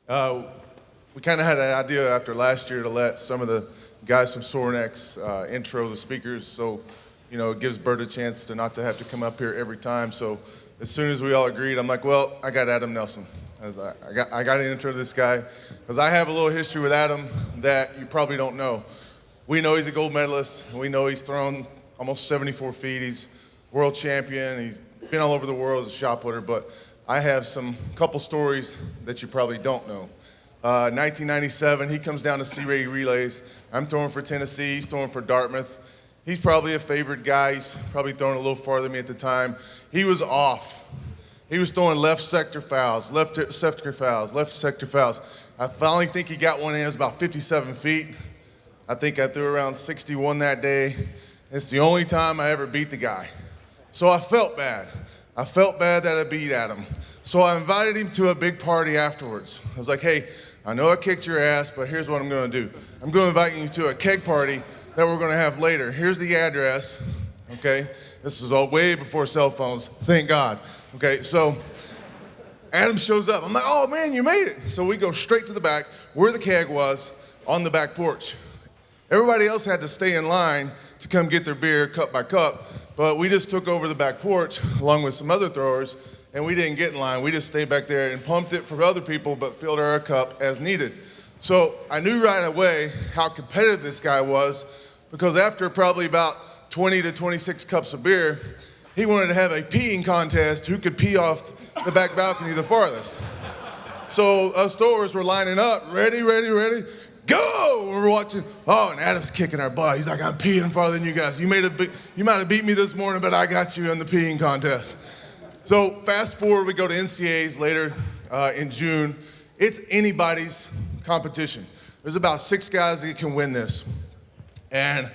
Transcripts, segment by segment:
Uh, we kind of had an idea after last year to let some of the guys from Sorinex intro the speakers, so it gives Bert a chance to not to have to come up here every time. So as soon as we all agreed, I'm like, well, I got Adam Nelson. I got an intro to this guy because I have a little history with Adam that you probably don't know. We know he's a gold medalist. We know he's thrown almost 74 feet. He's world champion. He's been all over the world as a shot putter, but I have some couple stories that you probably don't know. 1997, he comes down to C-Ray relays. I'm throwing for Tennessee. He's throwing for Dartmouth. He's probably a favorite guy. He's probably throwing a little farther than me at the time. He was off. He was throwing left sector fouls, left sector fouls, left sector fouls. I finally think he got one in. It was about 57 feet. I think I threw around 61 that day. It's the only time I ever beat the guy. So I felt bad. I felt bad that I beat Adam. So I invited him to a big party afterwards. I was like, hey, I know I kicked your ass, but here's what I'm going to do. I'm going to invite you to a keg party that we're going to have later. Here's the address, okay? This was all way before cell phones, thank God. Okay, so Adam shows up. I'm like, oh man, you made it. So we go straight to the back where the keg was on the back porch. Everybody else had to stay in line to come get their beer cup by cup, but we just took over the back porch along with some other throwers, and we didn't get in line. We just stayed back there and pumped it for other people, but filled our cup as needed. So I knew right away how competitive this guy was, because after probably about 20 to 26 cups of beer, he wanted to have a peeing contest who could pee off the back balcony the farthest. So us throwers were lining up, ready, go! We're watching, oh, and Adam's kicking our butt. He's like, I'm peeing farther than you guys. You might have beat me this morning, but I got you in the peeing contest. So fast forward, we go to NCAAs later in June. It's anybody's competition. There's about 6 guys that can win this. And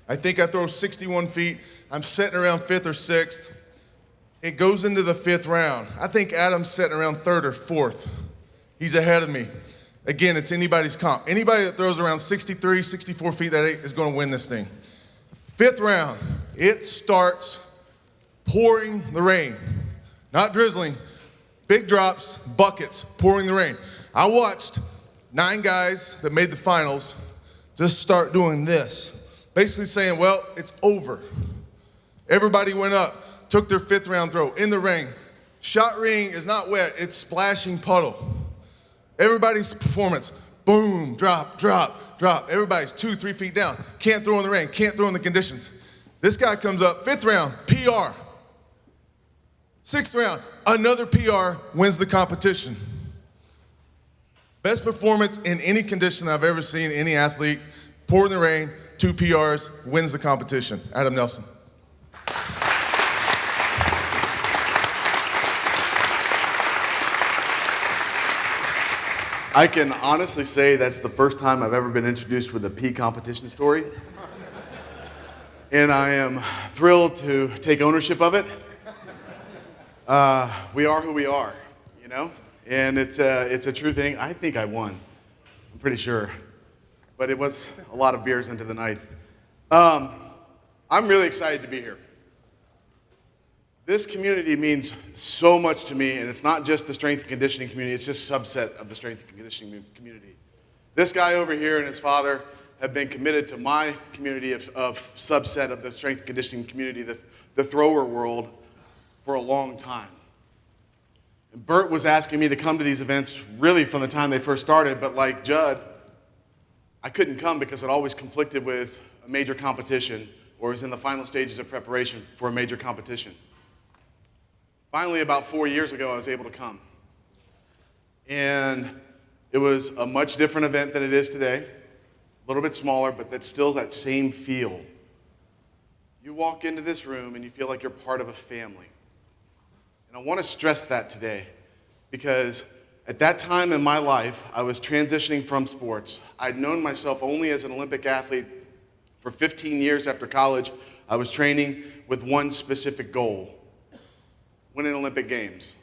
I think I throw 61 feet. I'm sitting around 5th or 6th. It goes into the 5th round. I think Adam's sitting around 3rd or 4th. He's ahead of me. Again, it's anybody's comp. Anybody that throws around 63, 64 feet that is going to win this thing. 5th round, it starts pouring the rain. Not drizzling, big drops, buckets, pouring the rain. I watched 9 guys that made the finals just start doing this. Basically saying, well, it's over. Everybody went up, took their 5th round throw in the ring. Shot ring is not wet, it's splashing puddle. Everybody's performance, boom, drop, drop, drop. Everybody's 2, 3 feet down. Can't throw in the rain, can't throw in the conditions. This guy comes up, 5th round, PR. 6th round, another PR, wins the competition. Best performance in any condition I've ever seen any athlete. Pour in the rain, 2 PRs, wins the competition. Adam Nelson. I can honestly say that's the first time I've ever been introduced with a pee competition story. And I am thrilled to take ownership of it. We are who we are, And it's a true thing. I think I won. I'm pretty sure. But it was a lot of beers into the night. I'm really excited to be here. This community means so much to me, and it's not just the strength and conditioning community, it's just a subset of the strength and conditioning community. This guy over here and his father have been committed to my community of subset of the strength and conditioning community, the thrower world, for a long time. And Bert was asking me to come to these events really from the time they first started, but like Judd, I couldn't come because it always conflicted with a major competition or was in the final stages of preparation for a major competition. Finally, about 4 years ago, I was able to come. And it was a much different event than it is today, a little bit smaller, but that still that same feel. You walk into this room and you feel like you're part of a family. And I want to stress that today because at that time in my life, I was transitioning from sports. I'd known myself only as an Olympic athlete. For 15 years after college, I was training with one specific goal: win an Olympic Games.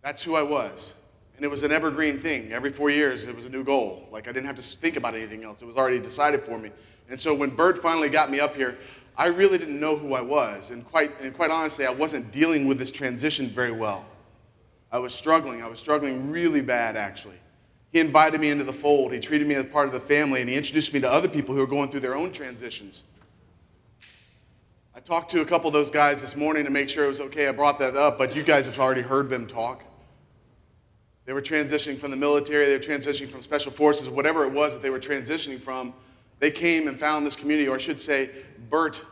That's who I was. And it was an evergreen thing. Every 4 years, it was a new goal. Like, I didn't have to think about anything else. It was already decided for me. And so when Bert finally got me up here, I really didn't know who I was. And quite honestly, I wasn't dealing with this transition very well. I was struggling really bad, actually. He invited me into the fold. He treated me as part of the family, and he introduced me to other people who are going through their own transitions. I talked to a couple of those guys this morning to make sure it was okay. I brought that up, but you guys have already heard them talk. They were transitioning from the military, they were transitioning from special forces, whatever it was that they were transitioning from. They came and found this community, or I should say, Bert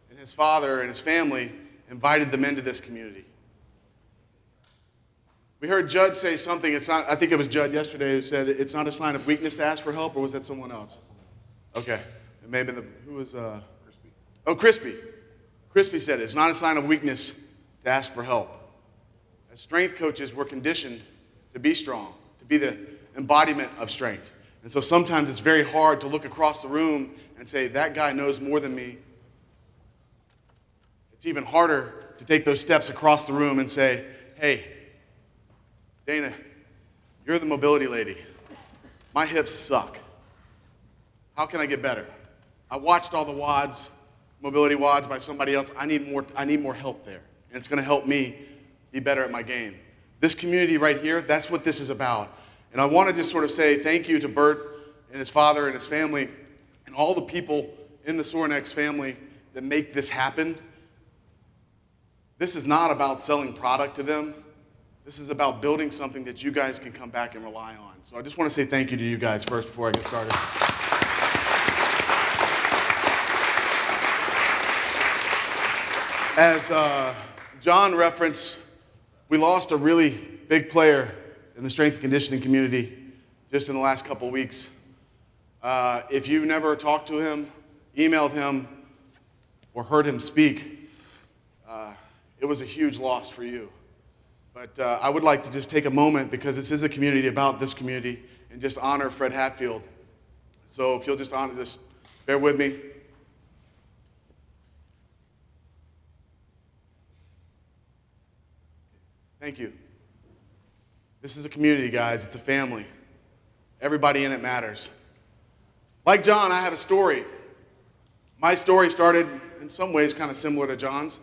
and his father and his family invited them into this community. We heard Judd say something, I think it was Judd yesterday who said it's not a sign of weakness to ask for help, or was that someone else? Okay, it may have been who was, Crispy. Oh, Crispy. Crispy said it's not a sign of weakness to ask for help. As strength coaches, we're conditioned to be strong, to be the embodiment of strength. And so sometimes it's very hard to look across the room and say, that guy knows more than me. It's even harder to take those steps across the room and say, hey, Dana, you're the mobility lady. My hips suck. How can I get better? I watched all the WODs, mobility WODs by somebody else. I need more help there. And it's going to help me be better at my game. This community right here, that's what this is about. And I want to just sort of say thank you to Bert and his father and his family and all the people in the Sorinex family that make this happen. This is not about selling product to them. This is about building something that you guys can come back and rely on. So I just want to say thank you to you guys first before I get started. As John referenced, we lost a really big player in the strength and conditioning community just in the last couple of weeks. If you never talked to him, emailed him, or heard him speak, it was a huge loss for you. But I would like to just take a moment, because this is a community about this community, and just honor Fred Hatfield. So if you'll just honor this, bear with me. Thank you. This is a community, guys. It's a family. Everybody in it matters. Like John, I have a story. My story started in some ways kind of similar to John's.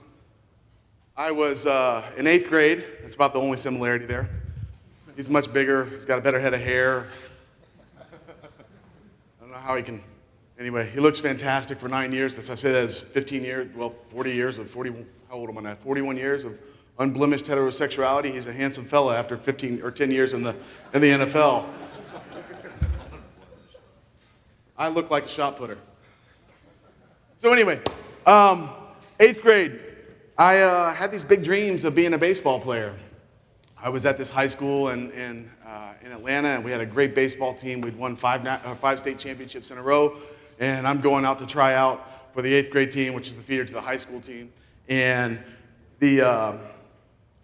I was in 8th grade. That's about the only similarity there. He's much bigger. He's got a better head of hair. I don't know how he can. Anyway, he looks fantastic for 9 years. As I say, that's 15 years, well, 40 years of 40, how old am I now? 41 years of unblemished heterosexuality. He's a handsome fella after 15 or 10 years in the NFL. I look like a shot putter. So anyway, 8th grade. I had these big dreams of being a baseball player. I was at this high school in Atlanta, and we had a great baseball team. We'd won five state championships in a row, and I'm going out to try out for the 8th grade team, which is the feeder to the high school team. And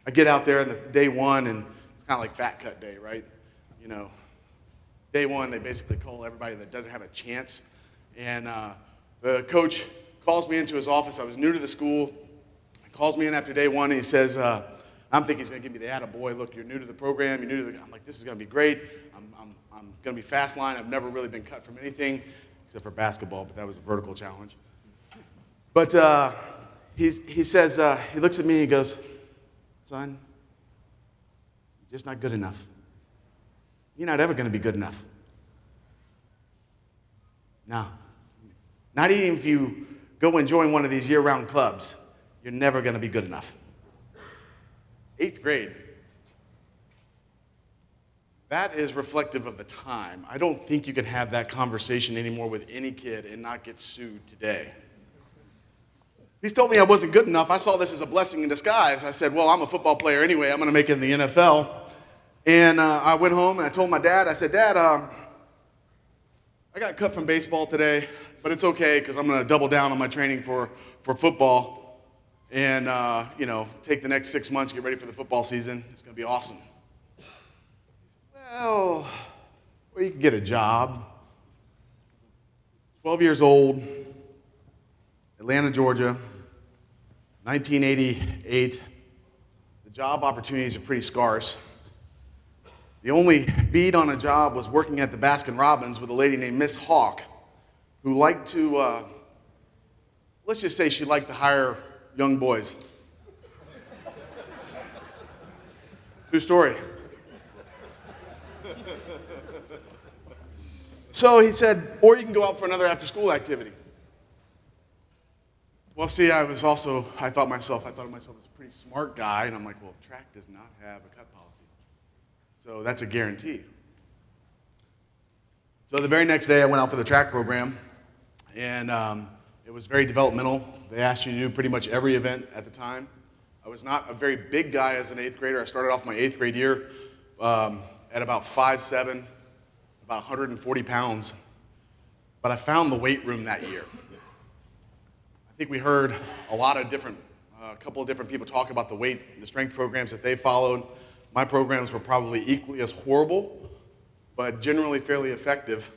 I get out there on the day one, and it's kind of like fat cut day, right? You know, day one, they basically call everybody that doesn't have a chance. And the coach calls me into his office. I was new to the school. He calls me in after day one, and he says, I'm thinking he's going to give me the attaboy. Look, you're new to the program. You're new to the... I'm like, this is going to be great. I'm going to be fast line. I've never really been cut from anything except for basketball, but that was a vertical challenge. But he says, he looks at me and he goes, son, you're just not good enough. You're not ever going to be good enough. No. Not even if you go and join one of these year-round clubs, you're never going to be good enough. 8th grade. That is reflective of the time. I don't think you can have that conversation anymore with any kid and not get sued today. He's told me I wasn't good enough. I saw this as a blessing in disguise. I said, well, I'm a football player anyway. I'm going to make it in the NFL. And I went home and I told my dad, I said, Dad, I got cut from baseball today, but it's okay because I'm going to double down on my training for football and, take the next 6 months, get ready for the football season. It's going to be awesome. Well, you can get a job. 12 years old, Atlanta, Georgia, 1988. The job opportunities are pretty scarce. The only bead on a job was working at the Baskin-Robbins with a lady named Miss Hawk, who liked to, let's just say she liked to hire young boys. True story. So he said, or you can go out for another after-school activity. Well, see, I thought of myself as a pretty smart guy, and I'm like, well, track does not have a cut policy. So that's a guarantee. So the very next day, I went out for the track program, and it was very developmental. They asked you to do pretty much every event at the time. I was not a very big guy as an 8th grader. I started off my 8th grade year at about 5'7", about 140 pounds. But I found the weight room that year. I think we heard a couple of different people talk about the strength programs that they followed. My programs were probably equally as horrible, but generally fairly effective.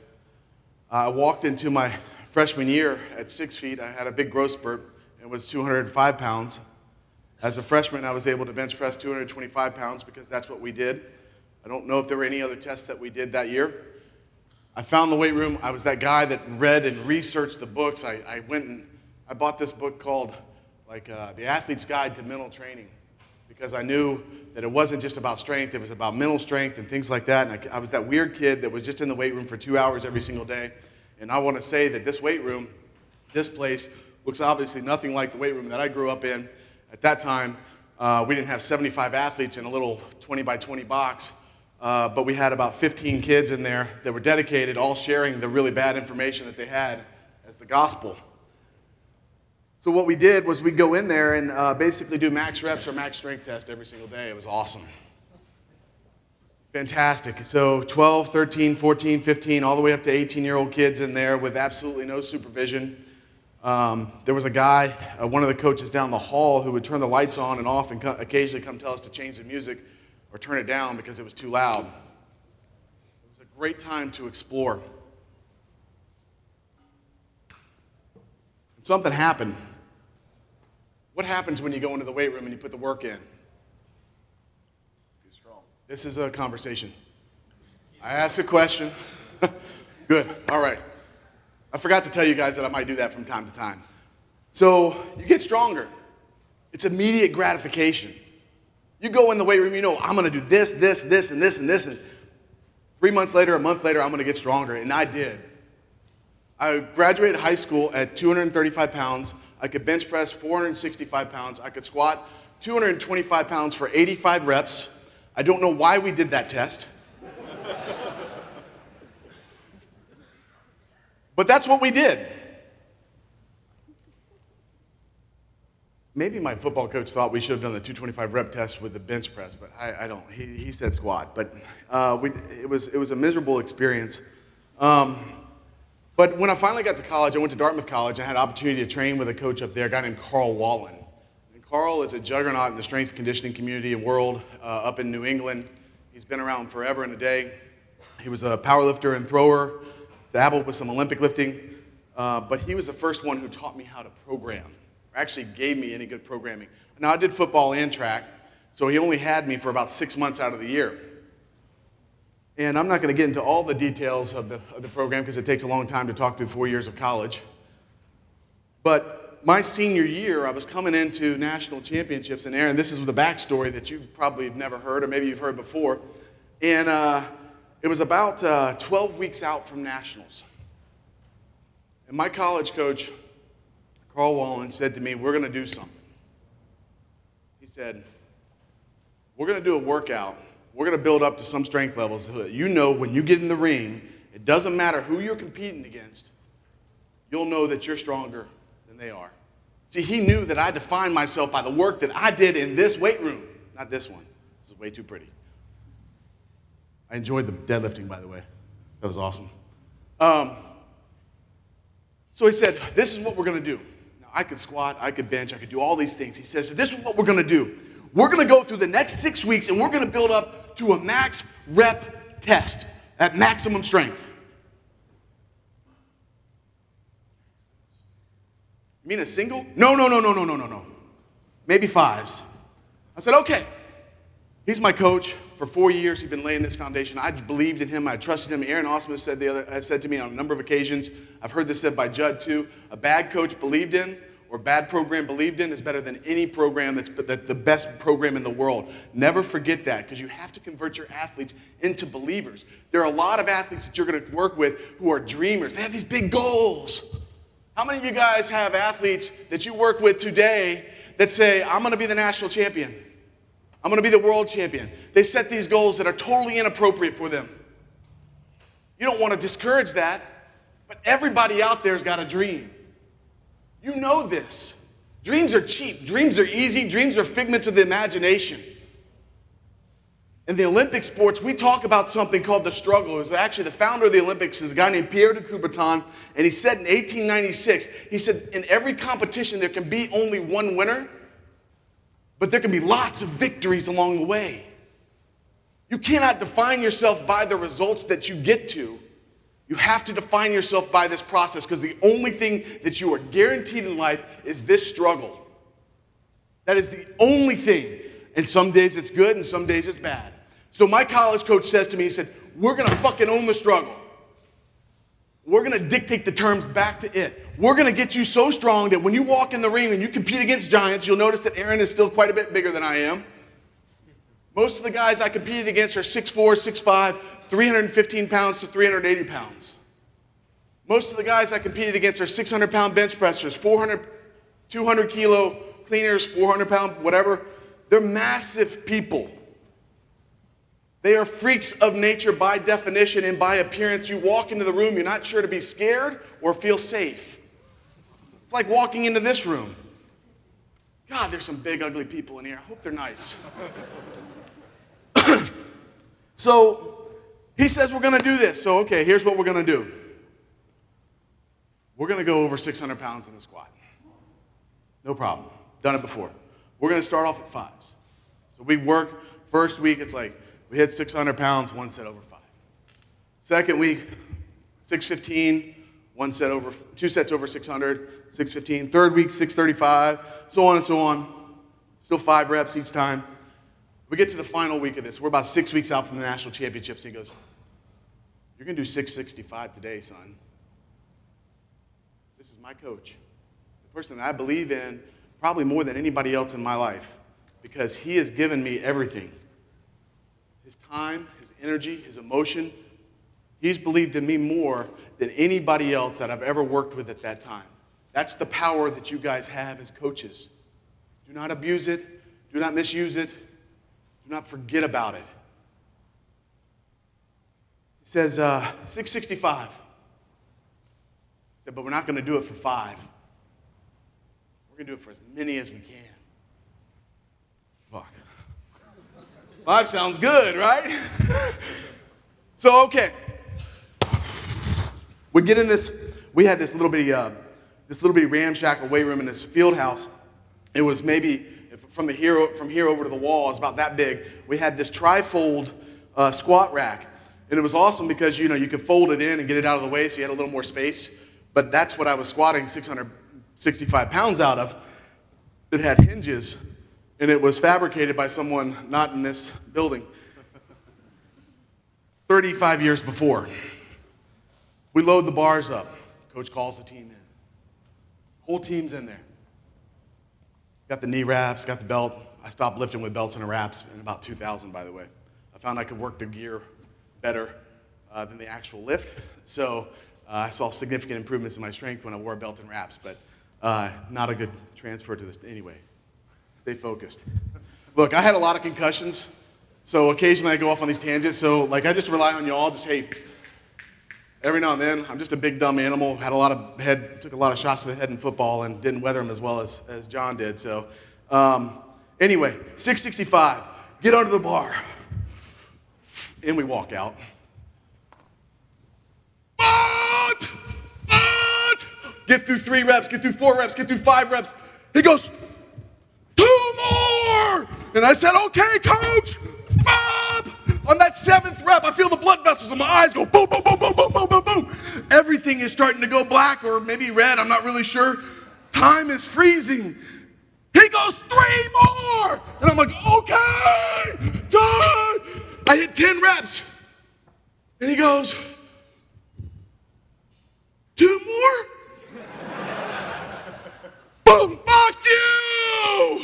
I walked into my freshman year at 6 feet. I had a big growth spurt. It was 205 pounds. As a freshman, I was able to bench press 225 pounds because that's what we did. I don't know if there were any other tests that we did that year. I found the weight room. I was that guy that read and researched the books. I went and I bought this book called The Athlete's Guide to Mental Training because I knew that it wasn't just about strength. It was about mental strength and things like that. And I was that weird kid that was just in the weight room for 2 hours every single day. And I want to say that this weight room, this place, looks obviously nothing like the weight room that I grew up in. At that time, we didn't have 75 athletes in a little 20 by 20 box, but we had about 15 kids in there that were dedicated, all sharing the really bad information that they had as the gospel. So what we did was we'd go in there and basically do max reps or max strength test every single day. It was awesome. Fantastic. So 12, 13, 14, 15, all the way up to 18-year-old kids in there with absolutely no supervision. There was a guy, one of the coaches down the hall, who would turn the lights on and off and occasionally come tell us to change the music or turn it down because it was too loud. It was a great time to explore. And something happened. What happens when you go into the weight room and you put the work in? Too strong. This is a conversation. I ask a question. Good. All right. I forgot to tell you guys that I might do that from time to time. So you get stronger. It's immediate gratification. You go in the weight room, you know, I'm going to do this, this, this, and this, and this, and 3 months later, a month later, I'm going to get stronger, and I did. I graduated high school at 235 pounds. I could bench press 465 pounds. I could squat 225 pounds for 85 reps. I don't know why we did that test. But that's what we did. Maybe my football coach thought we should have done the 225 rep test with the bench press, but I don't. He said squat, but it was a miserable experience. But when I finally got to college, I went to Dartmouth College. I had an opportunity to train with a coach up there, a guy named Carl Wallen. And Carl is a juggernaut in the strength and conditioning community and world up in New England. He's been around forever and a day. He was a powerlifter and thrower, dabbled with some Olympic lifting, but he was the first one who taught me how to program, or actually gave me any good programming. Now, I did football and track, so he only had me for about 6 months out of the year. And I'm not going to get into all the details of the program because it takes a long time to talk through 4 years of college. But my senior year, I was coming into national championships, and Aaron, this is the backstory that you probably have never heard, or maybe you've heard before. And it was about 12 weeks out from nationals. And my college coach, Carl Wallen, said to me, we're going to do something. He said, we're going to do a workout. We're going to build up to some strength levels so that you know when you get in the ring, it doesn't matter who you're competing against, you'll know that you're stronger than they are. See, he knew that I defined myself by the work that I did in this weight room, not this one. This is way too pretty. I enjoyed the deadlifting, by the way. That was awesome. So he said, this is what we're going to do. Now, I could squat, I could bench, I could do all these things. He says, so this is what we're going to do. We're going to go through the next 6 weeks, and we're going to build up to a max rep test at maximum strength. You mean a single? No. Maybe fives. I said, okay. He's my coach. For 4 years, he'd been laying this foundation. I believed in him. I trusted him. Aaron Osmus said to me on a number of occasions, I've heard this said by Judd too, a bad coach believed in or bad program believed in is better than any program that's the best program in the world. Never forget that, because you have to convert your athletes into believers. There are a lot of athletes that you're going to work with who are dreamers. They have these big goals. How many of you guys have athletes that you work with today that say, I'm going to be the national champion. I'm going to be the world champion. They set these goals that are totally inappropriate for them. You don't want to discourage that, but everybody out there's got a dream. You know this. Dreams are cheap. Dreams are easy. Dreams are figments of the imagination. In the Olympic sports, we talk about something called the struggle. It was actually the founder of the Olympics is a guy named Pierre de Coubertin, and he said in 1896, he said, in every competition there can be only one winner, but there can be lots of victories along the way. You cannot define yourself by the results that you get to. You have to define yourself by this process, because the only thing that you are guaranteed in life is this struggle. That is the only thing. And some days it's good and some days it's bad. So my college coach says to me, he said, we're going to fucking own the struggle. We're going to dictate the terms back to it. We're going to get you so strong that when you walk in the ring and you compete against giants, you'll notice that Aaron is still quite a bit bigger than I am. Most of the guys I competed against are 6'4", 6'5", 315 pounds to 380 pounds. Most of the guys I competed against are 600-pound bench pressers, 200-kilo cleaners, 400-pound whatever. They're massive people. They are freaks of nature by definition and by appearance. You walk into the room, you're not sure to be scared or feel safe. It's like walking into this room. God, there's some big, ugly people in here. I hope they're nice. So he says we're going to do this. So, okay, here's what we're going to do. We're going to go over 600 pounds in the squat. No problem. Done it before. We're going to start off at fives. So we work, first week, it's like we hit 600 pounds, one set over 5. Second week, 615, two sets over 600, 615. Third week, 635, so on and so on. Still 5 reps each time. We get to the final week of this. We're about 6 weeks out from the national championships. And he goes, you're going to do 665 today, son. This is my coach. The person that I believe in probably more than anybody else in my life, because he has given me everything. His time, his energy, his emotion. He's believed in me more than anybody else that I've ever worked with at that time. That's the power that you guys have as coaches. Do not abuse it. Do not misuse it. Do not forget about it. He says, 665. He said, but we're not going to do it for 5. We're going to do it for as many as we can. Fuck. 5 sounds good, right? So, okay. We get in this, we had this little bitty ramshackle weight room in this field house. It was maybe, from here over to the wall, it's about that big. We had this tri-fold squat rack. And it was awesome because, you could fold it in and get it out of the way so you had a little more space. But that's what I was squatting 665 pounds out of. It had hinges, and it was fabricated by someone not in this building 35 years before. We load the bars up. Coach calls the team in. Whole team's in there. Got the knee wraps, got the belt. I stopped lifting with belts and wraps in about 2000, by the way. I found I could work the gear better than the actual lift. So I saw significant improvements in my strength when I wore a belt and wraps, but not a good transfer to this. Anyway, stay focused. Look, I had a lot of concussions, so occasionally I go off on these tangents. So I just rely on y'all. Just, hey, every now and then, I'm just a big dumb animal. Took a lot of shots to the head in football and didn't weather them as well as John did. So anyway, 665, get under the bar. And we walk out. Get through 3 reps, get through 4 reps, get through 5 reps. He goes, 2 more! And I said, okay, coach. On that 7th rep, I feel the blood vessels in my eyes go boom, boom, boom, boom, boom, boom, boom, boom. Everything is starting to go black or maybe red, I'm not really sure. Time is freezing. He goes, 3 more! And I'm like, okay, done. I hit 10 reps. And he goes, 2 more? Boom! boom, fuck you!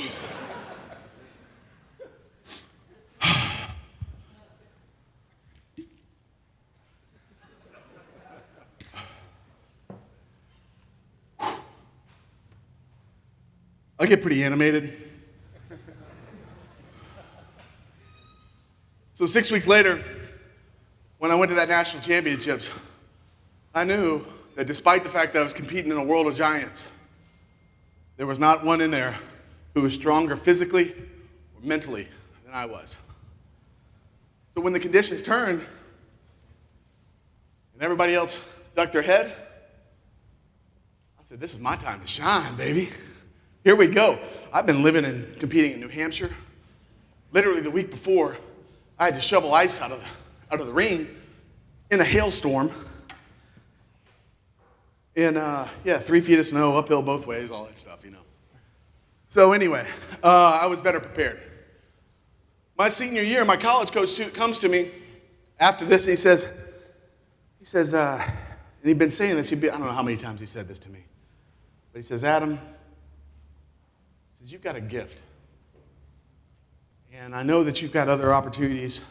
I get pretty animated. So 6 weeks later, when I went to that national championships, I knew that despite the fact that I was competing in a world of giants, there was not one in there who was stronger physically or mentally than I was. So when the conditions turned and everybody else ducked their head, I said, this is my time to shine, baby. Here we go. I've been living and competing in New Hampshire. Literally the week before, I had to shovel ice out of the ring in a hailstorm. And 3 feet of snow, uphill both ways, all that stuff, you know. So anyway, I was better prepared. My senior year, my college coach comes to me after this, and he says, and he'd been saying this, I don't know how many times he said this to me, but he says, Adam, he says, you've got a gift. And I know that you've got other opportunities.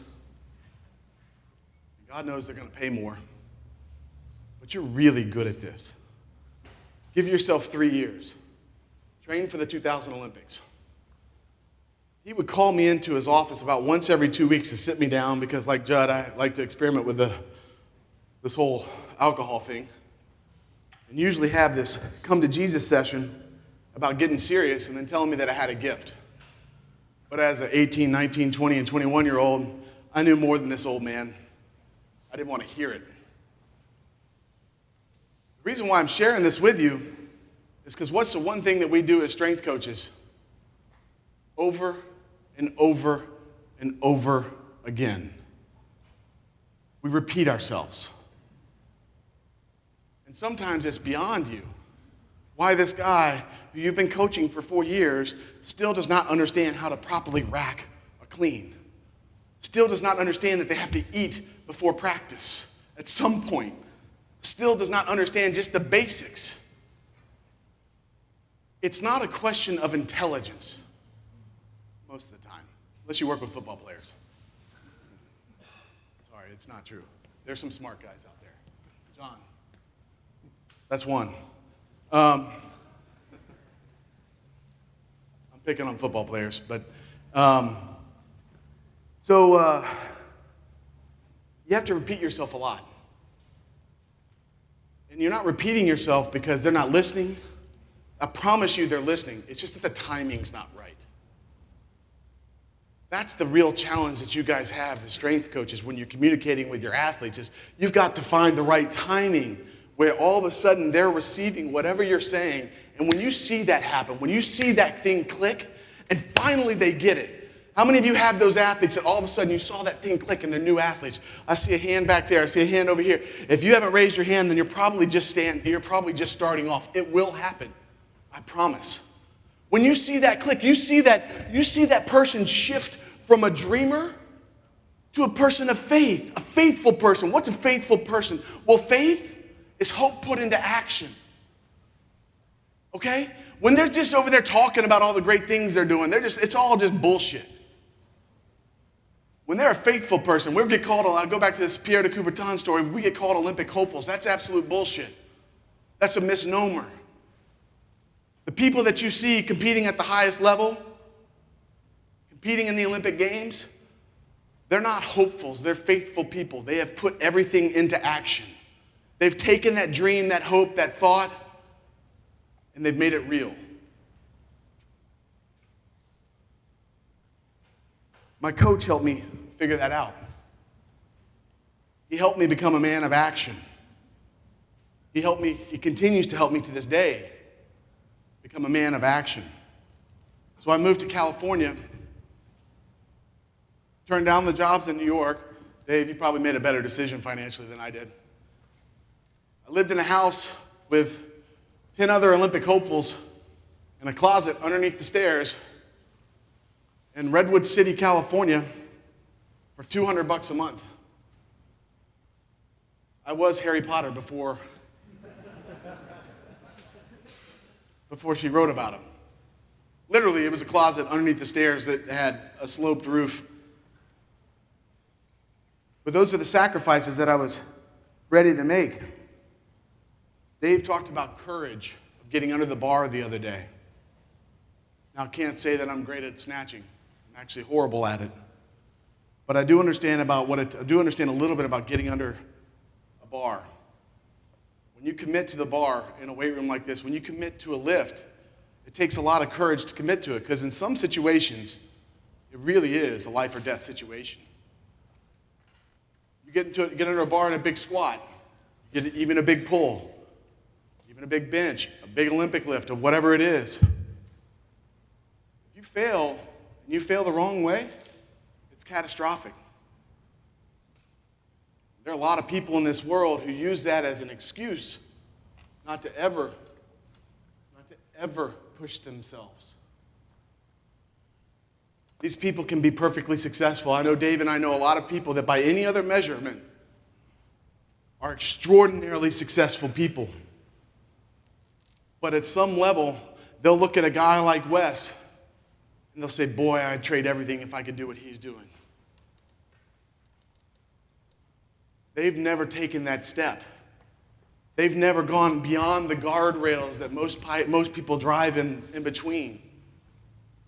God knows they're going to pay more. But you're really good at this. Give yourself 3 years. Train for the 2000 Olympics. He would call me into his office about once every 2 weeks to sit me down because, like Judd, I like to experiment with this whole alcohol thing. And usually have this come to Jesus session about getting serious and then telling me that I had a gift. But as an 18, 19, 20, and 21-year-old, I knew more than this old man. I didn't want to hear it. The reason why I'm sharing this with you is because what's the one thing that we do as strength coaches? Over and over and over again. We repeat ourselves. And sometimes it's beyond you. Why this guy who you've been coaching for 4 years still does not understand how to properly rack a clean. Still does not understand that they have to eat before practice at some point. Still does not understand just the basics. It's not a question of intelligence most of the time, unless you work with football players. Sorry, it's not true. There's some smart guys out there. John, that's one. I'm picking on football players, but you have to repeat yourself a lot. And you're not repeating yourself because they're not listening. I promise you they're listening. It's just that the timing's not right. That's the real challenge that you guys have as strength coaches when you're communicating with your athletes is you've got to find the right timing where all of a sudden they're receiving whatever you're saying. And when you see that happen, when you see that thing click, and finally they get it. How many of you have those athletes that all of a sudden you saw that thing click and they're new athletes? I see a hand back there. I see a hand over here. If you haven't raised your hand, then you're probably just starting off. It will happen. I promise. When you see that click, you see that person shift from a dreamer to a person of faith, a faithful person. What's a faithful person? Well, faith is hope put into action. Okay? When they're just over there talking about all the great things they're doing, it's all just bullshit. When they're a faithful person, we get called, I'll go back to this Pierre de Coubertin story, we get called Olympic hopefuls. That's absolute bullshit. That's a misnomer. The people that you see competing at the highest level, competing in the Olympic Games, they're not hopefuls, they're faithful people. They have put everything into action. They've taken that dream, that hope, that thought, and they've made it real. My coach helped me figure that out. He helped me become a man of action. He continues to help me to this day become a man of action. So I moved to California, turned down the jobs in New York. Dave, you probably made a better decision financially than I did. I lived in a house with 10 other Olympic hopefuls in a closet underneath the stairs in Redwood City, California for $200 a month. I was Harry Potter before before she wrote about him. Literally, it was a closet underneath the stairs that had a sloped roof. But those are the sacrifices that I was ready to make. Dave talked about courage of getting under the bar the other day. Now, I can't say that I'm great at snatching. I'm actually horrible at it. But I do understand a little bit about getting under a bar. When you commit to the bar in a weight room like this, when you commit to a lift, it takes a lot of courage to commit to it, because in some situations, it really is a life or death situation. You get under a bar in a big squat, even a big pull, even a big bench, a big Olympic lift, or whatever it is. If you fail, and you fail the wrong way, it's catastrophic. There are a lot of people in this world who use that as an excuse not to ever push themselves. These people can be perfectly successful. I know Dave and I know a lot of people that by any other measurement are extraordinarily successful people. But at some level, they'll look at a guy like Wes and they'll say, boy, I'd trade everything if I could do what he's doing. They've never taken that step. They've never gone beyond the guardrails that most people drive in between.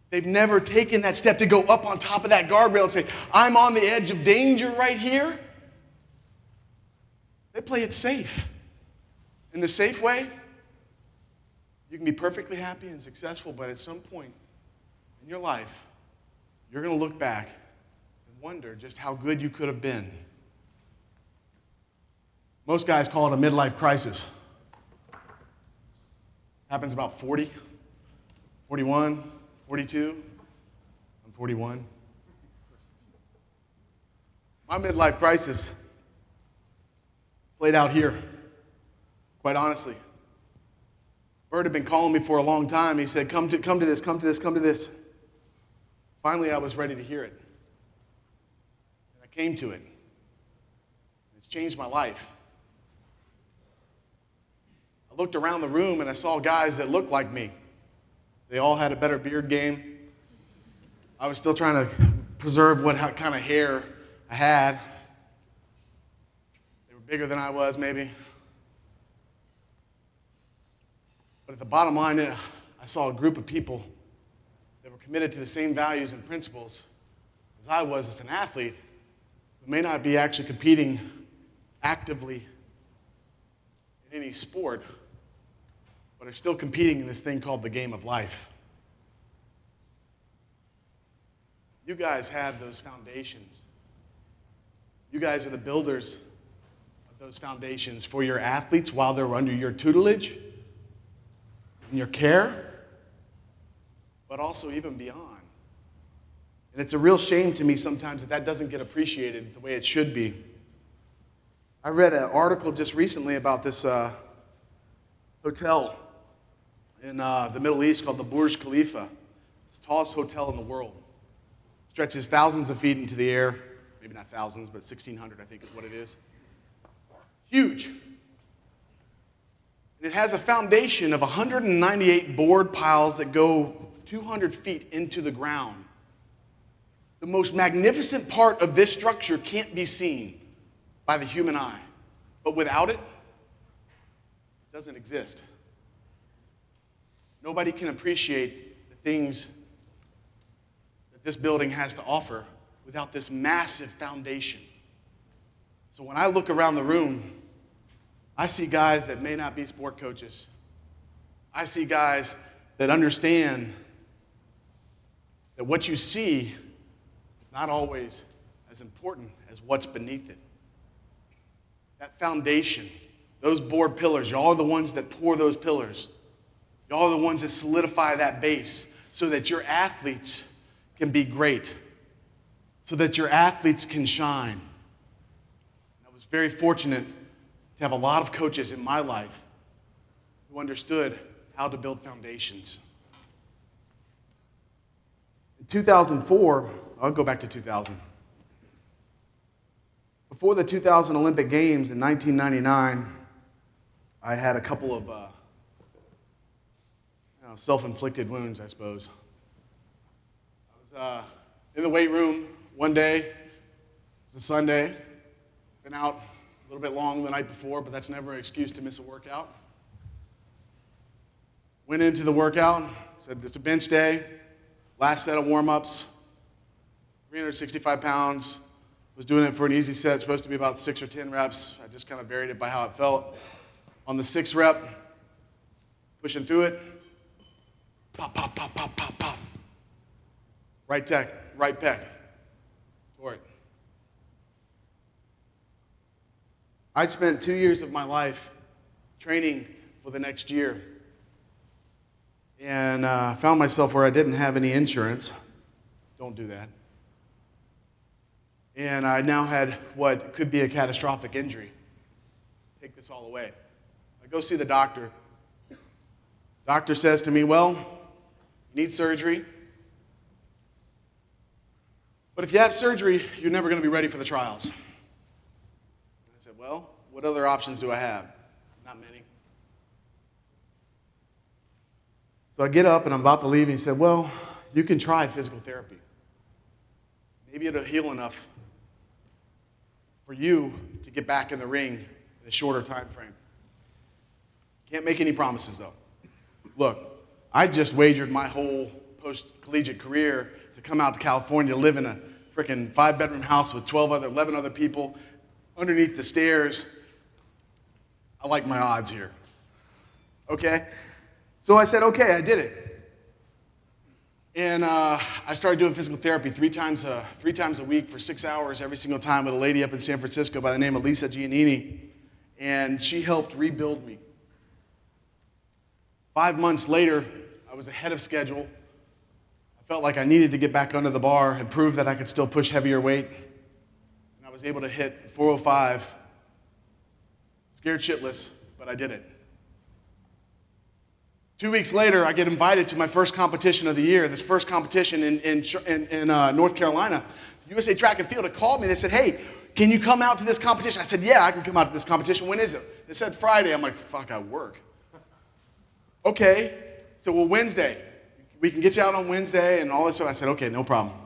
They've never taken that step to go up on top of that guardrail and say, I'm on the edge of danger right here. They play it safe. In the safe way, you can be perfectly happy and successful, but at some point in your life, you're going to look back and wonder just how good you could have been. Most guys call it a midlife crisis. Happens about 40, 41, 42. I'm 41. My midlife crisis played out here, quite honestly. Bert had been calling me for a long time. He said, come to this. Finally, I was ready to hear it. And I came to it. It's changed my life. I looked around the room and I saw guys that looked like me. They all had a better beard game. I was still trying to preserve what kind of hair I had. They were bigger than I was, maybe. But at the bottom line, I saw a group of people that were committed to the same values and principles as I was as an athlete, who may not be actually competing actively in any sport, but are still competing in this thing called the game of life. You guys have those foundations. You guys are the builders of those foundations for your athletes while they're under your tutelage and your care, but also even beyond. And it's a real shame to me sometimes that doesn't get appreciated the way it should be. I read an article just recently about this hotel in the Middle East called the Burj Khalifa. It's the tallest hotel in the world. It stretches thousands of feet into the air. Maybe not thousands, but 1,600, I think is what it is. Huge. And it has a foundation of 198 board piles that go 200 feet into the ground. The most magnificent part of this structure can't be seen by the human eye. But without it, it doesn't exist. Nobody can appreciate the things that this building has to offer without this massive foundation. So when I look around the room, I see guys that may not be sport coaches. I see guys that understand that what you see is not always as important as what's beneath it. That foundation, those board pillars, y'all are the ones that pour those pillars. Y'all are the ones that solidify that base so that your athletes can be great, so that your athletes can shine. I was very fortunate to have a lot of coaches in my life who understood how to build foundations. In 2004, I'll go back to 2000. Before the 2000 Olympic Games in 1999, I had a couple of, self-inflicted wounds, I suppose. I was in the weight room one day. It was a Sunday. Been out a little bit long the night before, but that's never an excuse to miss a workout. Went into the workout, said it's a bench day, last set of warm-ups, 365 pounds. Was doing it for an easy set, supposed to be about 6 or 10 reps. I just kind of varied it by how it felt. On the 6th rep, pushing through it, pop, pop, pop, pop, pop, pop. Right pec, tore it. I'd spent 2 years of my life training for the next year, and found myself where I didn't have any insurance. Don't do that. And I now had what could be a catastrophic injury. Take this all away. I go see the doctor. Doctor says to me, well, you need surgery. But if you have surgery, you're never going to be ready for the trials. I said, well, what other options do I have? I said, not many. So I get up and I'm about to leave, and he said, well, you can try physical therapy. Maybe it'll heal enough for you to get back in the ring in a shorter time frame. Can't make any promises, though. Look, I just wagered my whole post-collegiate career to come out to California, live in a freaking 5-bedroom house with 11 other people underneath the stairs. I like my odds here. Okay? So I said, okay, I did it. And I started doing physical therapy three times a week for 6 hours every single time with a lady up in San Francisco by the name of Lisa Giannini. And she helped rebuild me. 5 months later, I was ahead of schedule. I felt like I needed to get back under the bar and prove that I could still push heavier weight. And I was able to hit 405. Scared shitless, but I did it. 2 weeks later, I get invited to my first competition of the year, this first competition in North Carolina. USA Track and Field had called me. They said, hey, can you come out to this competition? I said, yeah, I can come out to this competition. When is it? They said Friday. I'm like, fuck, I work. Okay. So, well, Wednesday. We can get you out on Wednesday and all this stuff. I said, okay, no problem.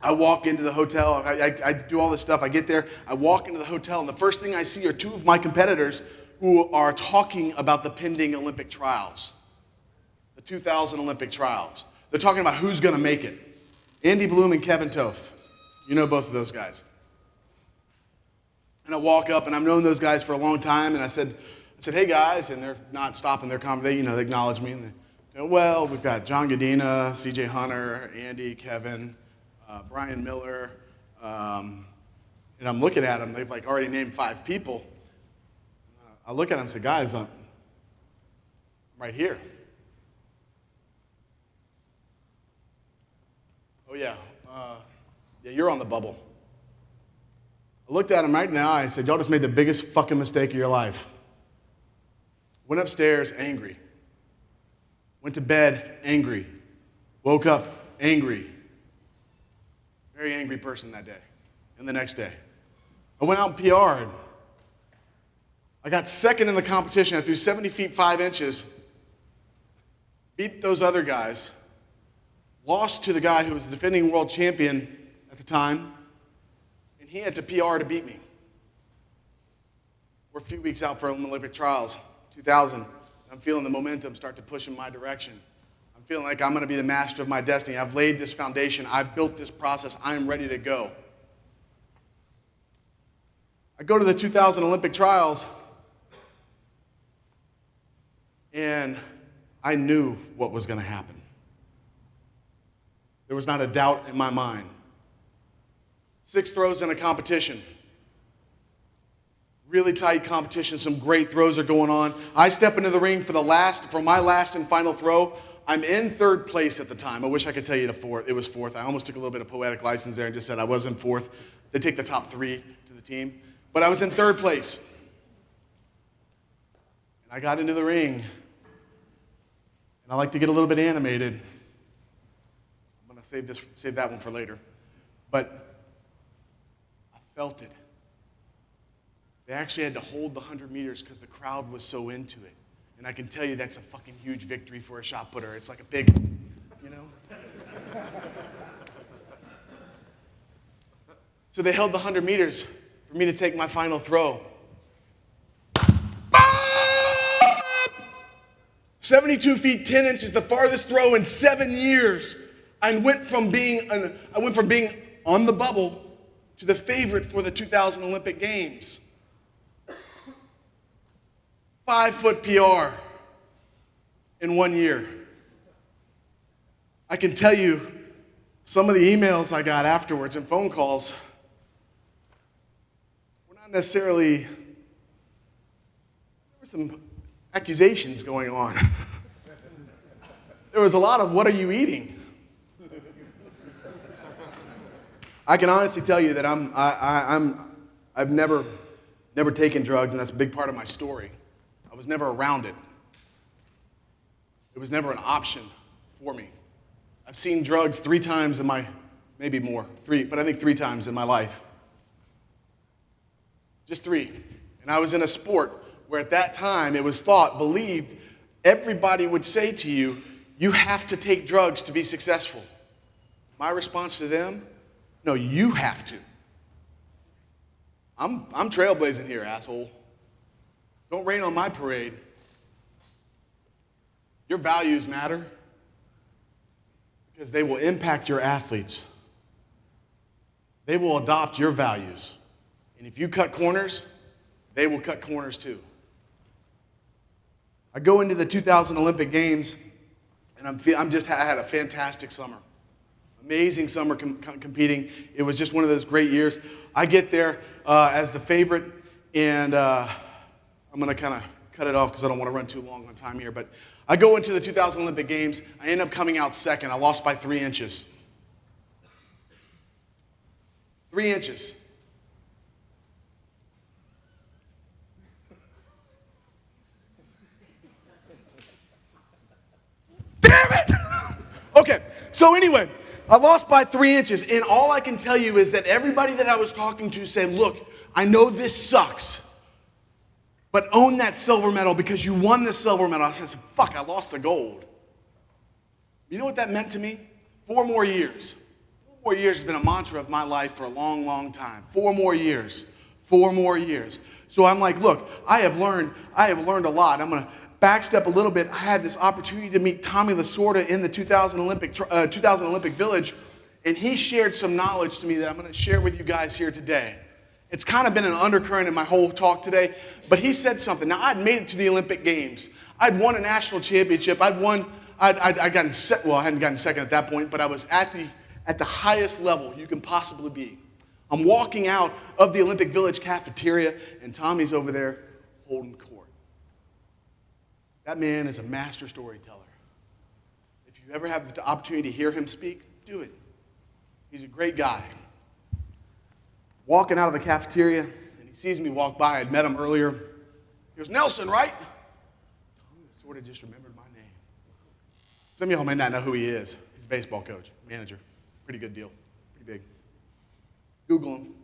I walk into the hotel. I do all this stuff. I get there. I walk into the hotel, and the first thing I see are two of my competitors who are talking about the pending Olympic trials. The 2000 Olympic trials. They're talking about who's going to make it. Andy Bloom and Kevin Toth. You know both of those guys. And I walk up, and I've known those guys for a long time, and I said, hey guys, and they're not stopping their conversation. They acknowledge me, and they go, well, we've got John Godina, C.J. Hunter, Andy, Kevin, Brian Miller, and I'm looking at them. They've already named 5 people. I look at them and say, guys, I'm right here. Oh, yeah. Yeah, you're on the bubble. I looked at him right now, and I said, y'all just made the biggest fucking mistake of your life. Went upstairs angry. Went to bed angry. Woke up angry. Very angry person that day and the next day. I went out and PR'd. I got second in the competition. I threw 70 feet 5 inches. Beat those other guys. Lost to the guy who was the defending world champion at the time, and he had to PR to beat me. We're a few weeks out for Olympic trials, 2000. I'm feeling the momentum start to push in my direction. I'm feeling like I'm going to be the master of my destiny. I've laid this foundation. I've built this process. I am ready to go. I go to the 2000 Olympic trials, and I knew what was going to happen. There was not a doubt in my mind. 6 throws in a competition. Really tight competition. Some great throws are going on. I step into the ring for my last and final throw. I'm in 3rd place at the time. I wish I could tell you it was 4th. I almost took a little bit of poetic license there and just said I was in 4th. They take the top 3 to the team. But I was in 3rd place. And I got into the ring. And I like to get a little bit animated. Save that one for later. But I felt it. They actually had to hold the 100 meters because the crowd was so into it. And I can tell you that's a fucking huge victory for a shot putter. It's like a big, you know? So they held the 100 meters for me to take my final throw. 72 feet, 10 inches, the farthest throw in 7 years. I went from being on the bubble to the favorite for the 2000 Olympic Games. 5-foot PR in 1 year. I can tell you some of the emails I got afterwards and phone calls were not necessarily, there were some accusations going on. There was a lot of, what are you eating? I can honestly tell you that I've never taken drugs, and that's a big part of my story. I was never around it. It was never an option for me. I've seen drugs 3 times in my, maybe more, 3, but I think 3 times in my life. Just 3. And I was in a sport where at that time it was believed, everybody would say to you, you have to take drugs to be successful. My response to them, no, you have to. I'm trailblazing here, asshole. Don't rain on my parade. Your values matter because they will impact your athletes. They will adopt your values. And if you cut corners, they will cut corners too. I go into the 2000 Olympic Games, and I had a fantastic summer. Amazing summer competing. It was just one of those great years. I get there as the favorite, and I'm going to kind of cut it off because I don't want to run too long on time here. But I go into the 2000 Olympic Games. I end up coming out second. I lost by 3 inches. 3 inches. Damn it! Okay, so anyway, I lost by 3 inches, and all I can tell you is that everybody that I was talking to said, look, I know this sucks, but own that silver medal because you won the silver medal. I said, fuck, I lost the gold. You know what that meant to me? 4 more years. 4 more years has been a mantra of my life for a long, long time. 4 more years. 4 more years. So I'm like, look, I have learned a lot. I'm going to backstep a little bit. I had this opportunity to meet Tommy Lasorda in the 2000 Olympic Village, and he shared some knowledge to me that I'm going to share with you guys here today. It's kind of been an undercurrent in my whole talk today, but he said something. Now, I'd made it to the Olympic Games. I'd won a national championship. I hadn't gotten second at that point, but I was at the highest level you can possibly be. I'm walking out of the Olympic Village cafeteria, and Tommy's over there holding court. That man is a master storyteller. If you ever have the opportunity to hear him speak, do it. He's a great guy. Walking out of the cafeteria, and he sees me walk by. I'd met him earlier. He goes, Nelson, right? Tommy sort of just remembered my name. Some of y'all may not know who he is. He's a baseball coach, manager. Pretty good deal. Pretty big. Google him.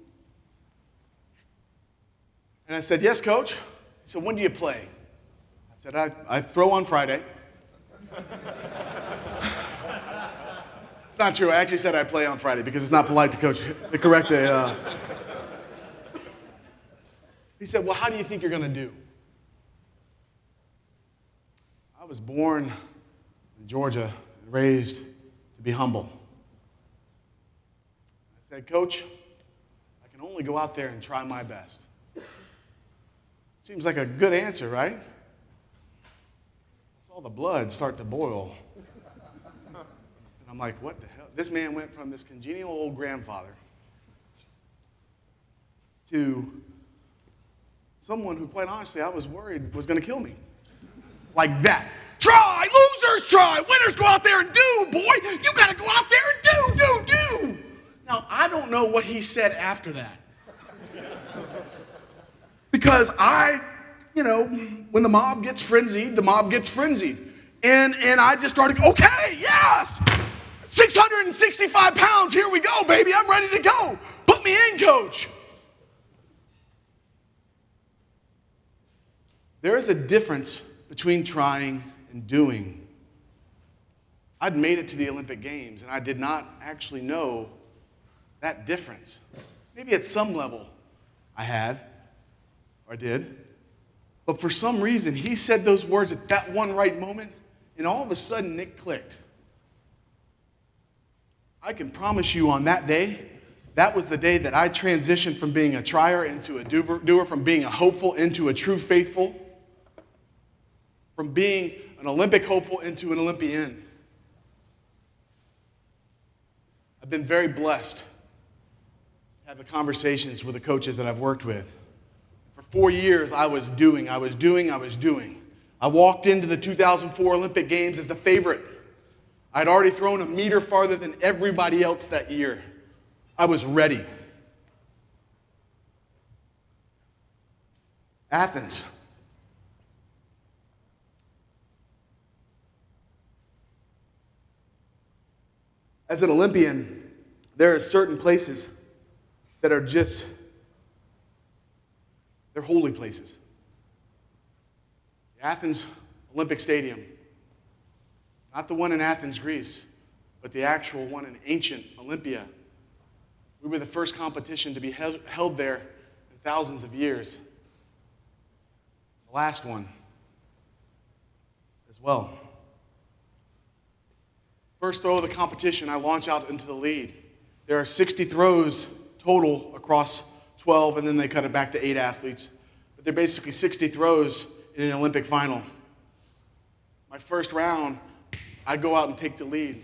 And I said, yes, coach. He said, when do you play? I said, I throw on Friday. It's not true. I actually said I play on Friday because it's not polite to correct a... He said, well, how do you think you're going to do? I was born in Georgia and raised to be humble. I said, Coach, I can only go out there and try my best. Seems like a good answer, right? I saw the blood start to boil. And I'm like, what the hell? This man went from this congenial old grandfather to someone who, quite honestly, I was worried was going to kill me. Like that. Try! Losers try! Winners go out there and do, boy! You got to go out there and do! Now, I don't know what he said after that. Because when the mob gets frenzied, the mob gets frenzied. And I just started, okay, yes! 665 pounds, here we go, baby, I'm ready to go. Put me in, coach. There is a difference between trying and doing. I'd made it to the Olympic Games, and I did not actually know that difference. Maybe at some level I had, or I did. But for some reason, he said those words at that one right moment, and all of a sudden it clicked. I can promise you on that day, that was the day that I transitioned from being a trier into a doer, from being a hopeful into a true faithful, from being an Olympic hopeful into an Olympian. I've been very blessed to have the conversations with the coaches that I've worked with. For 4 years, I was doing. I walked into the 2004 Olympic Games as the favorite. I'd already thrown a meter farther than everybody else that year. I was ready. Athens. As an Olympian, there are certain places that are just, they're holy places. The Athens Olympic Stadium, not the one in Athens, Greece, but the actual one in ancient Olympia. We were the first competition to be held there in thousands of years. The last one as well. First throw of the competition, I launch out into the lead. There are 60 throws total across 12, and then they cut it back to 8 athletes. But they're basically 60 throws in an Olympic final. My first round, I go out and take the lead.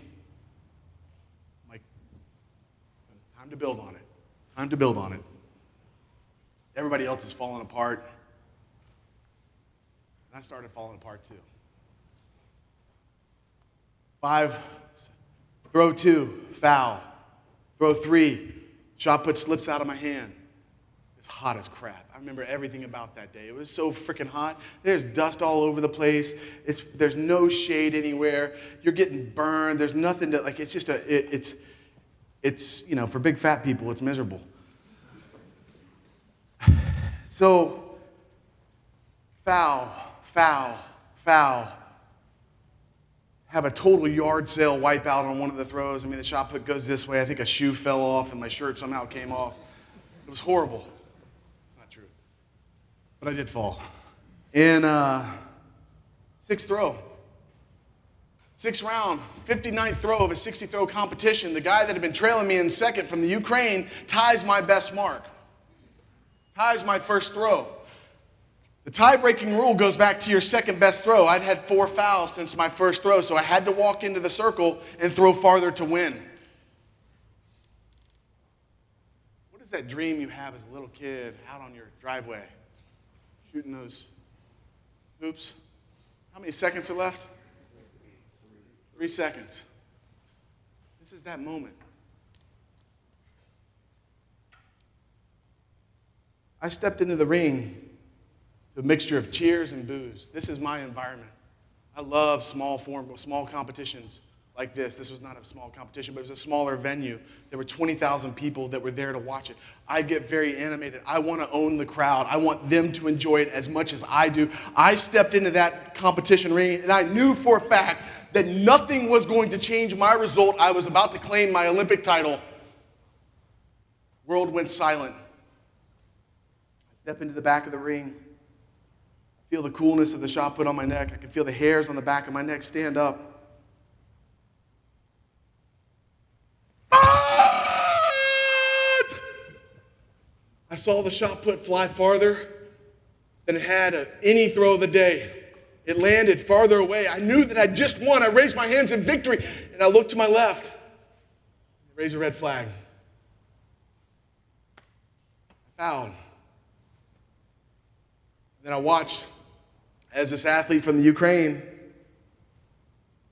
I'm like, time to build on it. Time to build on it. Everybody else is falling apart. And I started falling apart too. 5, throw 2, foul. Throw 3, shot put slips out of my hand. It's hot as crap. I remember everything about that day. It was so freaking hot. There's dust all over the place. There's no shade anywhere. You're getting burned. There's nothing to, like, it's just it's, you know, for big fat people, it's miserable. So, foul. Have a total yard sale wipeout on one of the throws. I mean, the shot put goes this way. I think a shoe fell off and my shirt somehow came off. It was horrible. It's not true. But I did fall. In 6th throw. 6th round, 59th throw of a 60-throw competition. The guy that had been trailing me in second from the Ukraine ties my best mark. Ties my first throw. The tie-breaking rule goes back to your second best throw. I'd had 4 fouls since my first throw, so I had to walk into the circle and throw farther to win. What is that dream you have as a little kid out on your driveway, shooting those hoops? How many seconds are left? 3 seconds. This is that moment. I stepped into the ring to a mixture of cheers and boos. This is my environment. I love small competitions like this. This was not a small competition, but it was a smaller venue. There were 20,000 people that were there to watch it. I get very animated. I want to own the crowd. I want them to enjoy it as much as I do. I stepped into that competition ring, and I knew for a fact that nothing was going to change my result. I was about to claim my Olympic title. World went silent. I step into the back of the ring. Feel the coolness of the shot put on my neck. I can feel the hairs on the back of my neck stand up. I saw the shot put fly farther than it had any throw of the day. It landed farther away. I knew that I just won. I raised my hands in victory, and I looked to my left. I raised a red flag. I fouled. And then I watched as this athlete from the Ukraine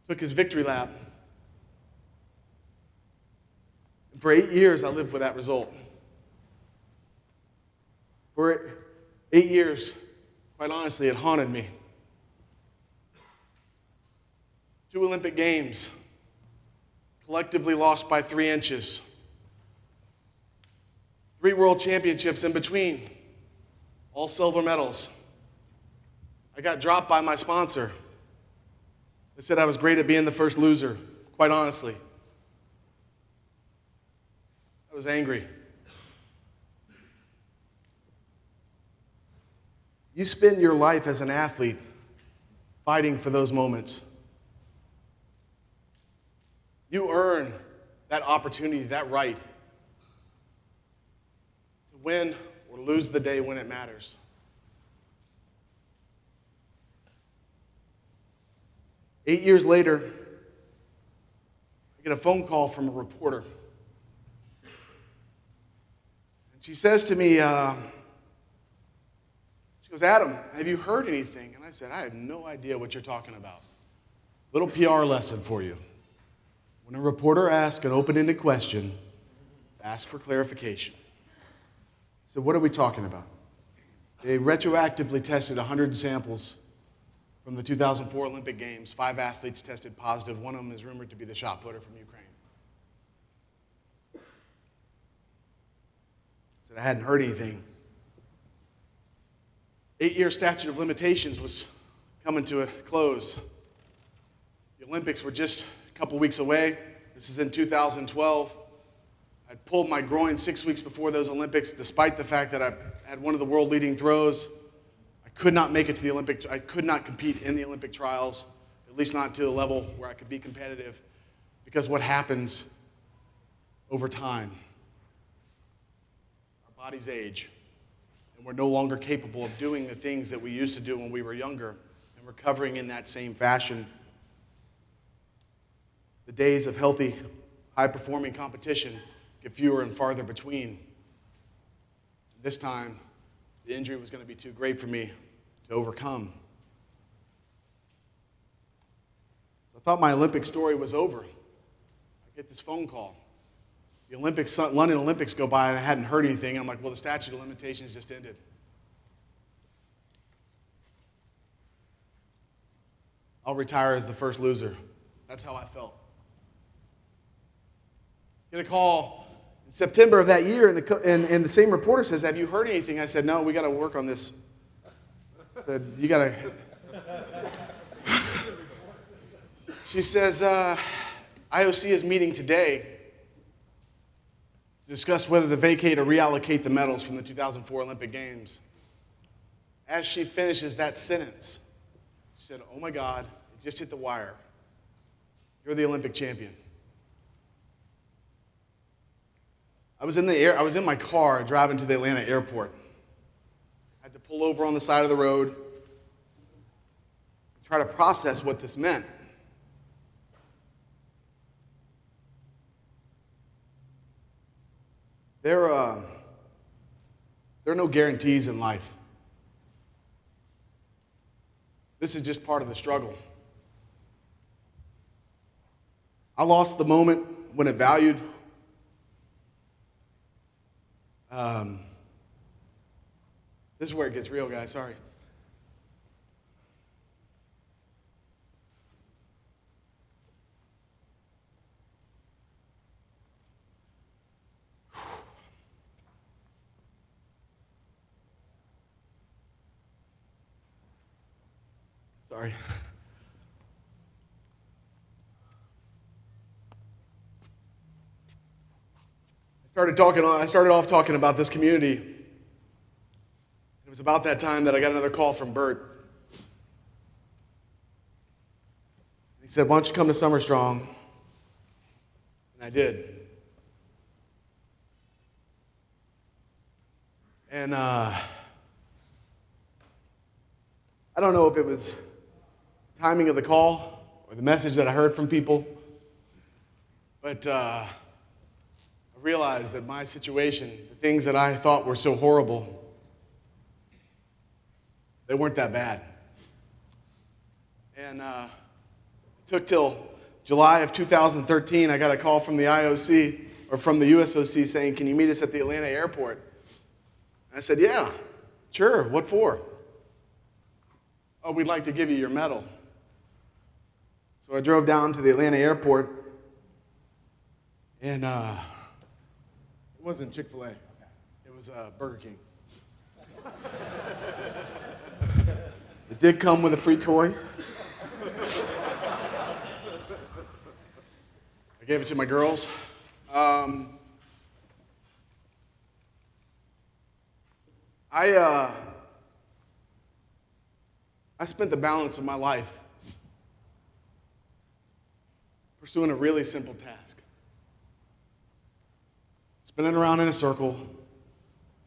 took his victory lap. And for 8 years, I lived with that result. For 8 years, quite honestly, it haunted me. 2 Olympic Games, collectively lost by 3 inches. 3 World Championships in between, all silver medals. I got dropped by my sponsor. They said I was great at being the first loser, quite honestly. I was angry. You spend your life as an athlete fighting for those moments. You earn that opportunity, that right to win or lose the day when it matters. Eight years later, I get a phone call from a reporter. And she says to me, she goes, "Adam, have you heard anything?" And I said, "I have no idea what you're talking about." Little PR lesson for you. When a reporter asks an open-ended question, ask for clarification. So what are we talking about? They retroactively tested 100 samples from the 2004 Olympic Games. 5 athletes tested positive. One of them is rumored to be the shot putter from Ukraine. I said I hadn't heard anything. 8-year statute of limitations was coming to a close. The Olympics were just a couple weeks away. This is in 2012. I'd pulled my groin 6 weeks before those Olympics, despite the fact that I had one of the world leading throws. I could not make it to the Olympic. I could not compete in the Olympic trials, at least not to a level where I could be competitive, because what happens over time, our bodies age, and we're no longer capable of doing the things that we used to do when we were younger, and recovering in that same fashion. The days of healthy, high-performing competition get fewer and farther between. This time, the injury was going to be too great for me to overcome. So I thought my Olympic story was over. I get this phone call. The London Olympics go by and I hadn't heard anything. And I'm like, well, the statute of limitations just ended. I'll retire as the first loser. That's how I felt. Get a call in September of that year, and the same reporter says, "Have you heard anything?" I said, "No, we got to work on this." I said, "You got to." She says, "IOC is meeting today to discuss whether to vacate or reallocate the medals from the 2004 Olympic Games." As she finishes that sentence, she said, "Oh my God, it just hit the wire. You're the Olympic champion." I was in my car driving to the Atlanta airport. I had to pull over on the side of the road, try to process what this meant. There are no guarantees in life. This is just part of the struggle. I lost the moment when it valued. This is where it gets real, guys. Sorry. Sorry. I started off talking about this community. It was about that time that I got another call from Bert. He said, "Why don't you come to SummerStrong?" And I did. And I don't know if it was the timing of the call or the message that I heard from people, but I realized that my situation, the things that I thought were so horrible, they weren't that bad. And it took till July of 2013, I got a call from the IOC, or from the USOC, saying, "Can you meet us at the Atlanta airport?" And I said, "Yeah, sure, what for?" "Oh, we'd like to give you your medal." So I drove down to the Atlanta airport, and it wasn't Chick-fil-A. It was Burger King. did come with a free toy. I gave it to my girls. I spent the balance of my life pursuing a really simple task. Spinning around in a circle,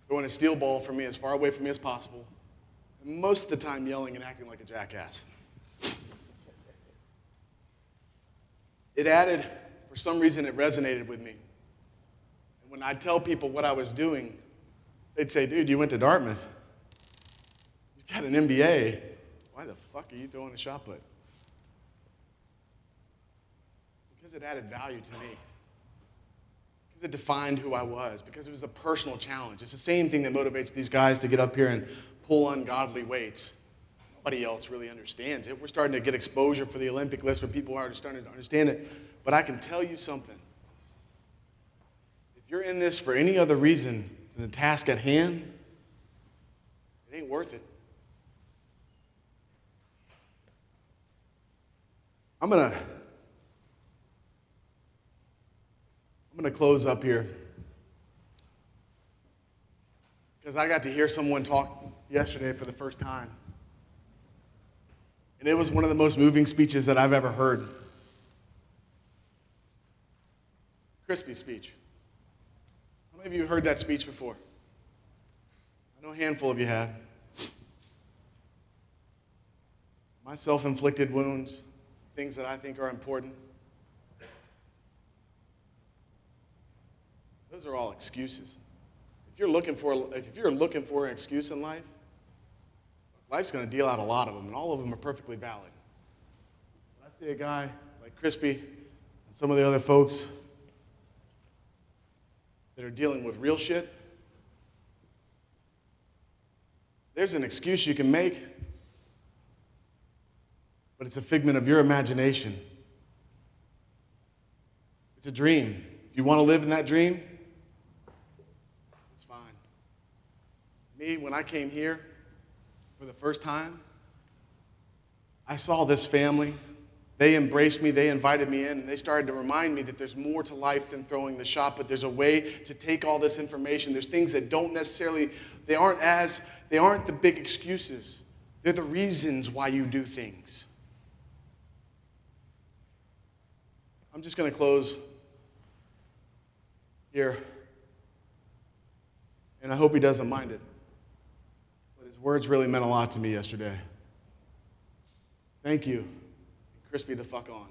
throwing a steel ball from me as far away from me as possible, and most of the time yelling and acting like a jackass. It added, for some reason, it resonated with me. And when I'd tell people what I was doing, they'd say, dude, you went to Dartmouth. You got an MBA. Why the fuck are you throwing a shot put? Because it added value to me. Because it defined who I was. Because it was a personal challenge. It's the same thing that motivates these guys to get up here and pull ungodly weights. Nobody else really understands it. We're starting to get exposure for the Olympic list where people are starting to understand it. But I can tell you something. If you're in this for any other reason than the task at hand, it ain't worth it. I'm gonna close up here because I got to hear someone talk yesterday for the first time. And it was one of the most moving speeches that I've ever heard. Crispy's speech. How many of you heard that speech before? I know a handful of you have. My self-inflicted wounds, things that I think are important. Those are all excuses. If you're looking for an excuse in life, life's going to deal out a lot of them, and all of them are perfectly valid. When I see a guy like Crispy and some of the other folks that are dealing with real shit, there's an excuse you can make, but it's a figment of your imagination. It's a dream. If you want to live in that dream, it's fine. Me, when I came here for the first time, I saw this family. They embraced me, they invited me in, and they started to remind me that there's more to life than throwing the shot, but there's a way to take all this information. There's things that don't necessarily, they aren't the big excuses. They're the reasons why you do things. I'm just going to close here, and I hope he doesn't mind it. But his words really meant a lot to me yesterday. Thank you. Crispy the fuck on.